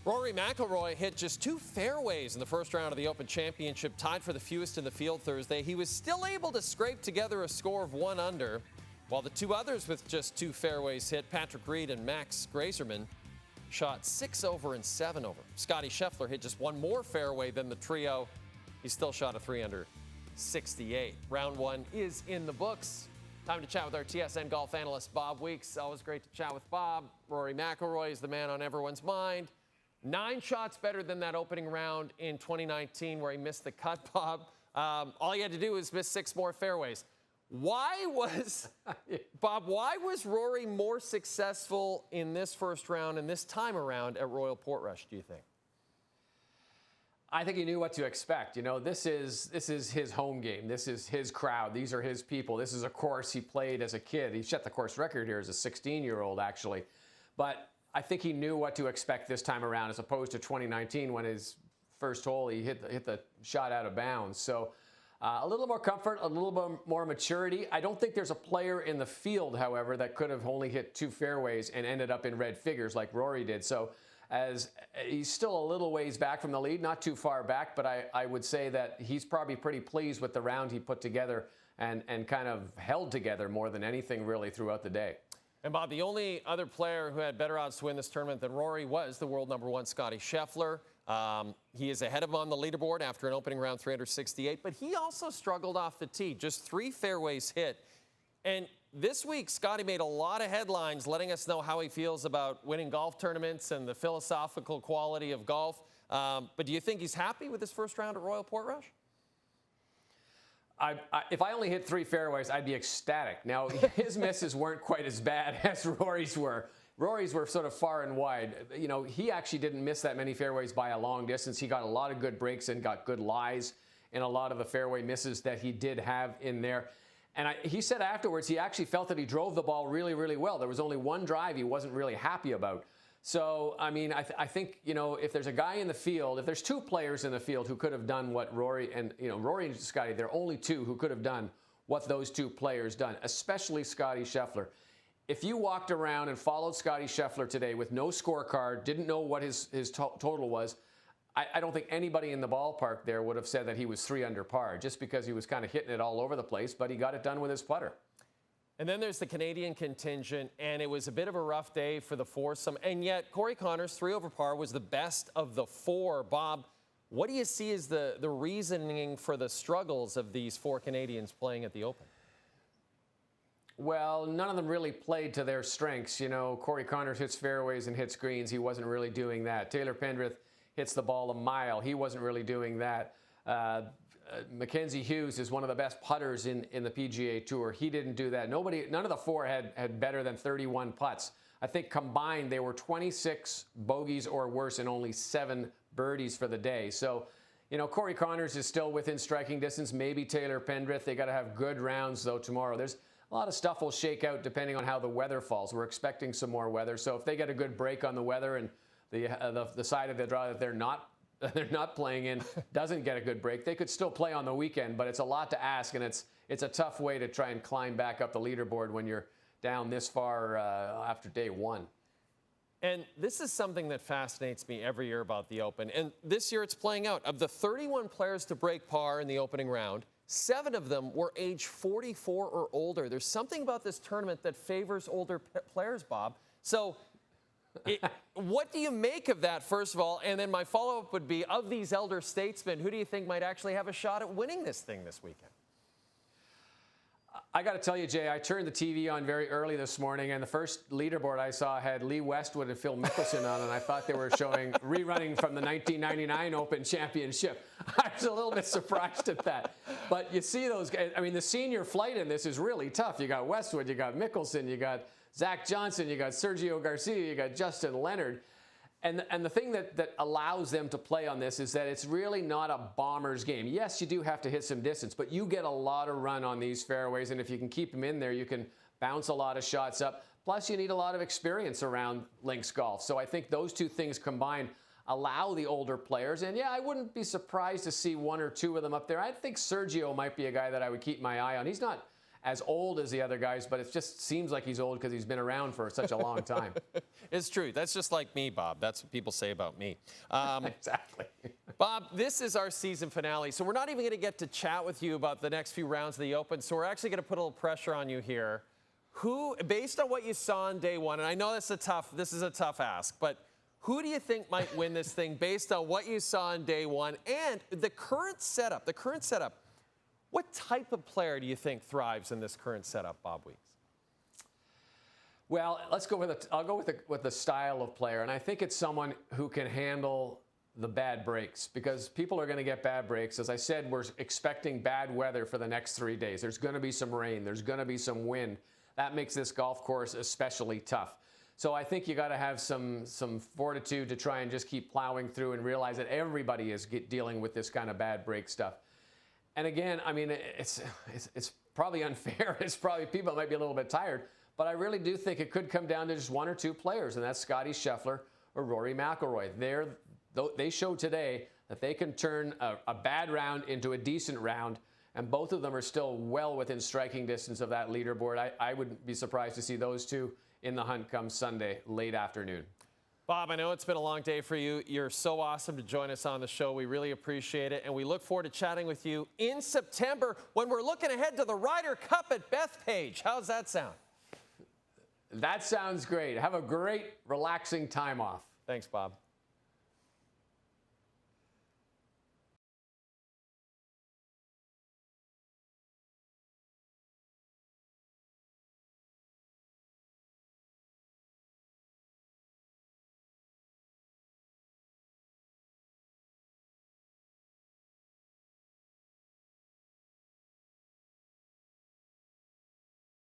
Rory McIlroy hit just 2 fairways in the first round of the Open Championship, tied for the fewest in the field Thursday. He was still able to scrape together a score of 1 under, while the 2 others with just 2 fairways hit, Patrick Reed and Max Graiserman, shot 6 over and 7 over. Scottie Scheffler hit just 1 more fairway than the trio. He still shot a 3 under 68. Round 1 is in the books. Time to chat with our TSN golf analyst, Bob Weeks. Always great to chat with Bob. Rory McIlroy is the man on everyone's mind. 9 shots better than that opening round in 2019 where he missed the cut, Bob. All he had to do was miss 6 more fairways. Why was Rory more successful in this first round and this time around at Royal Portrush, do you think? I think he knew what to expect. You know, this is his home game. This is his crowd. These are his people. This is a course he played as a kid. He set the course record here as a 16-year-old, actually. But I think he knew what to expect this time around, as opposed to 2019 when his first hole he hit the shot out of bounds. So a little more comfort, a little bit more maturity. I don't think there's a player in the field, however, that could have only hit 2 fairways and ended up in red figures like Rory did. So as he's still a little ways back from the lead, not too far back, but I would say that he's probably pretty pleased with the round he put together and kind of held together more than anything really throughout the day. And Bob, the only other player who had better odds to win this tournament than Rory was the world number 1, Scottie Scheffler. He is ahead of him on the leaderboard after an opening round 368, but he also struggled off the tee. Just 3 fairways hit. And this week, Scottie made a lot of headlines letting us know how he feels about winning golf tournaments and the philosophical quality of golf. But do you think he's happy with his first round at Royal Portrush? If I only hit 3 fairways, I'd be ecstatic. Now, his misses weren't quite as bad as Rory's were. Rory's were sort of far and wide. You know, he actually didn't miss that many fairways by a long distance. He got a lot of good breaks and got good lies in a lot of the fairway misses that he did have in there. And he said afterwards he actually felt that he drove the ball really, really well. There was only 1 drive he wasn't really happy about. So, I mean, I think, you know, if there's a guy in the field, if there's 2 players in the field who could have done what Rory and Scottie, there are only 2 who could have done what those 2 players done, especially Scottie Scheffler. If you walked around and followed Scottie Scheffler today with no scorecard, didn't know what his total was, I don't think anybody in the ballpark there would have said that he was 3 under par, just because he was kind of hitting it all over the place, but he got it done with his putter. And then there's the Canadian contingent, and it was a bit of a rough day for the foursome. And yet, Corey Connors, 3 over par, was the best of the 4. Bob, what do you see as the reasoning for the struggles of these 4 Canadians playing at the Open? Well, none of them really played to their strengths. You know, Corey Connors hits fairways and hits greens. He wasn't really doing that. Taylor Pendrith hits the ball a mile. He wasn't really doing that. Mackenzie Hughes is one of the best putters in the PGA Tour. He didn't do that. None of the 4 had better than 31 putts. I think combined they were 26 bogeys or worse and only 7 birdies for the day. So, you know, Corey Connors is still within striking distance. Maybe Taylor Pendrith. They got to have good rounds though tomorrow. There's a lot of stuff will shake out depending on how the weather falls. We're expecting some more weather. So if they get a good break on the weather and the side of the draw that they're not playing in doesn't get a good break, they could still play on the weekend, but it's a lot to ask, and it's a tough way to try and climb back up the leaderboard when you're down this far after day 1. And this is something that fascinates me every year about the Open, and this year it's playing out. Of the 31 players to break par in the opening round, 7 of them were age 44 or older. There's something about this tournament that favors older players, Bob. So what do you make of that, first of all? And then my follow-up would be, of these elder statesmen, who do you think might actually have a shot at winning this thing this weekend? I got to tell you, Jay, I turned the TV on very early this morning, and the first leaderboard I saw had Lee Westwood and Phil Mickelson on, and I thought they were rerunning from the 1999 Open Championship. I was a little bit surprised at that. But you see those guys, I mean, the senior flight in this is really tough. You got Westwood, you got Mickelson, you got Zach Johnson, you got Sergio Garcia, you got Justin Leonard. And the thing that allows them to play on this is that it's really not a bomber's game. Yes, you do have to hit some distance, but you get a lot of run on these fairways, and if you can keep them in there, you can bounce a lot of shots up. Plus, you need a lot of experience around links golf. So I think those 2 things combined allow the older players. And yeah, I wouldn't be surprised to see 1 or 2 of them up there. I think Sergio might be a guy that I would keep my eye on. He's not as old as the other guys, but it just seems like he's old because he's been around for such a long time. It's true. That's just like me, Bob. That's what people say about me. Exactly. Bob, this is our season finale, so we're not even going to get to chat with you about the next few rounds of the Open, so we're actually going to put a little pressure on you here. Who, based on what you saw on day one, and I know this is a tough ask, but who do you think might win this thing based on what you saw on day one and the current setup? What type of player do you think thrives in this current setup, Bob Weeks? Well, I'll go with the style of player, and I think it's someone who can handle the bad breaks, because people are going to get bad breaks. As I said, we're expecting bad weather for the next 3 days. There's going to be some rain. There's going to be some wind. That makes this golf course especially tough. So I think you got to have some fortitude to try and just keep plowing through and realize that everybody is dealing with this kind of bad break stuff. And again, I mean, it's probably unfair. It's probably people might be a little bit tired, but I really do think it could come down to just one or two players, and that's Scottie Scheffler or Rory McIlroy. They showed today that they can turn a bad round into a decent round, and both of them are still well within striking distance of that leaderboard. I wouldn't be surprised to see those two in the hunt come Sunday late afternoon. Bob, I know it's been a long day for you. You're so awesome to join us on the show. We really appreciate it, and we look forward to chatting with you in September when we're looking ahead to the Ryder Cup at Bethpage. How's that sound? That sounds great. Have a great, relaxing time off. Thanks, Bob.